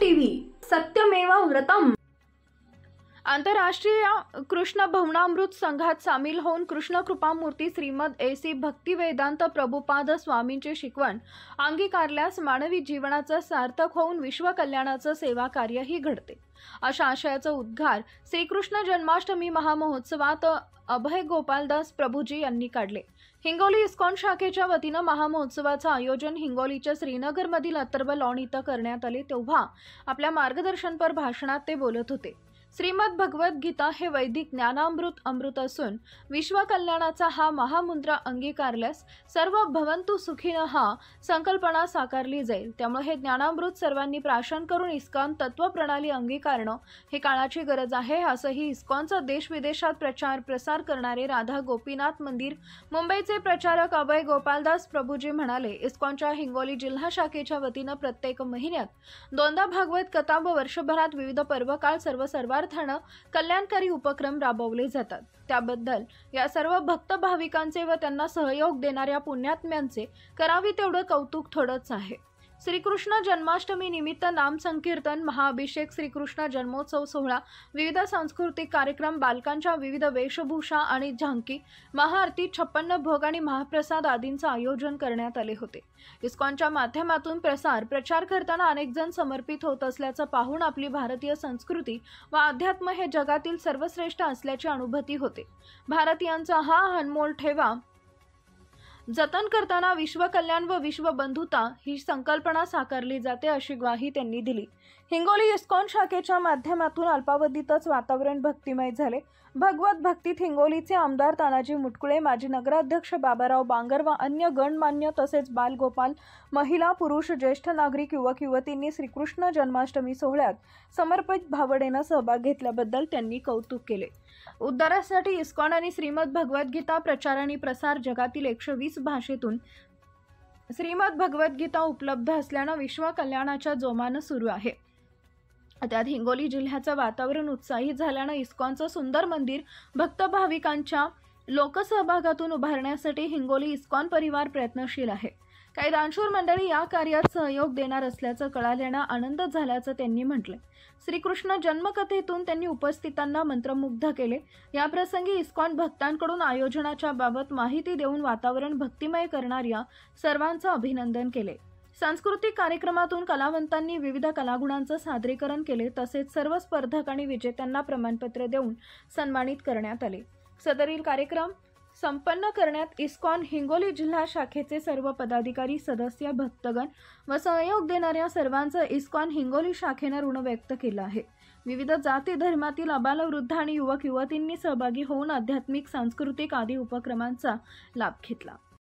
TV सत्यमेव व्रतम। आंतरराष्ट्रीय कृष्ण भवनामृत संघात सामील होऊन कृष्ण कृपामूर्ती श्रीमद एसी भक्तिवेदांत प्रभुपाद स्वामींची शिकवण अंगीकारल्यास मानवी जीवनाचं सार्थक होऊन विश्वकल्याणाचं सेवा कार्यही घडते, अशा आशयाचा उद्गार श्रीकृष्ण जन्माष्टमी महामहोत्सवात अभय गोपालदास प्रभुजी यांनी काढले। हिंगोली इस्कॉन शाखेच्या वतीनं महामहोत्सवाचं आयोजन हिंगोलीच्या श्रीनगरमधील अत्तर्ब लॉन इथं करण्यात आले, तेव्हा आपल्या मार्गदर्शनपर भाषणात ते बोलत होते। श्रीमद भगवत गीता हे वैदिक ज्ञानामृत अमृत असून विश्वकल्याणाचा हा महामंत्र अंगीकारल्यास सर्व भवंतु सुखीनं हा संकल्पना साकारली जाईल। त्यामुळे हे ज्ञानामृत सर्वांनी प्राशन करून इस्कॉन तत्वप्रणाली अंगीकारणं हे काळाची गरज आहे, असंही इस्कॉनचा देश विदेशात प्रचार प्रसार करणारे राधा गोपीनाथ मंदिर मुंबईचे प्रचारक अभय गोपालदास प्रभुजी म्हणाले। इस्कॉनच्या हिंगोली जिल्हा शाखेच्या वतीनं प्रत्येक महिन्यात दोनदा भागवत कथा व वर्षभरात विविध पर्वकाळ सर्वार्थानं कल्याणकारी उपक्रम राबवले जातात। त्याबद्दल या सर्व भक्त भाविकांचे व त्यांना सहयोग देणाऱ्या पुण्यात्म्यांचे करावी तेवढं कौतुक थोडंच आहे। श्रीकृष्ण जन्माष्टमी निमित्त नाम संकीर्तन, महाअभिषेक, श्रीकृष्ण जन्मोत्सव सोहळा, विविध सांस्कृतिक कार्यक्रम, बालकांच्या विविध वेशभूषा आणि झांकी, महाआरती, 56 भोग आणि महाप्रसाद आदींचं आयोजन करण्यात आले होते। इस्कॉनच्या माध्यमातून प्रचार करताना अनेक जण समर्पित होत असल्याचं पाहून आपली भारतीय संस्कृती व अध्यात्म हे जगातील सर्वश्रेष्ठ असल्याची अनुभूती होते। भारतीयांचा हा अनमोल ठेवा जतन करताना विश्वकल्याण व विश्वबंधुता ही संकल्पना साकारली जाते, अशी ग्वाही त्यांनी दिली। हिंगोली इस्कॉन शाखेच्या माध्यमातून अल्पावधीतच वातावरण भक्तिमय झाले। भगवत भक्तीत हिंगोलीचे आमदार तानाजी मुटकुळे, माजी नगराध्यक्ष बाबाराव बांगर व अन्य गणमान्य तसेच बालगोपाल, महिला, पुरुष, ज्येष्ठ नागरिक, युवक युवतींनी श्रीकृष्ण जन्माष्टमी सोहळ्यात समर्पित भावनेनं सहभाग घेतल्याबद्दल त्यांनी कौतुक केले। उद्धारासाठी इस्कॉन आणि श्रीमद भगवद्गीता प्रचार आणि प्रसार जगातील 120 भाषेतून श्रीमद भगवद्गीता उपलब्ध असल्यानं विश्वकल्याणाच्या जोमानं सुरू आहे। त्यात हिंगोली जिल्ह्याचं वातावरण उत्साही झाल्यानं इस्कॉनचं सुंदर मंदिर भक्त भाविकांच्या लोकसहभागातून उभारण्यासाठी हिंगोली इस्कॉन परिवार प्रयत्नशील आहे। काही दानशूर मंडळी या कार्यात सहयोग देणार असल्याचं कळाल्यानं आनंद झाल्याचं त्यांनी म्हटले। श्रीकृष्ण जन्मकथेतून त्यांनी उपस्थितांना मंत्रमुग्ध केले। या प्रसंगी इस्कॉन भक्तांकडून आयोजनाच्या बाबत माहिती देऊन वातावरण भक्तिमय करणाऱ्या सर्वांचं अभिनंदन केले। सांस्कृतिक कार्यक्रमातून कलावंतांनी विविध कलागुणांचं सादरीकरण केले, तसेच सर्व स्पर्धक आणि विजेत्यांना प्रमाणपत्र देऊन सन्मानित करण्यात आले। सदरील कार्यक्रम संपन्न करण्यात इस्कॉन हिंगोली जिल्हा शाखेचे सर्व पदाधिकारी, सदस्य, भक्तगण व सहयोग देणाऱ्या सर्वांचं इस्कॉन हिंगोली शाखेनं ऋण व्यक्त केलं आहे। विविध जाती धर्मातील आबालवृद्ध आणि युवक युवतींनी सहभागी होऊन आध्यात्मिक, सांस्कृतिक आदी उपक्रमांचा लाभ घेतला।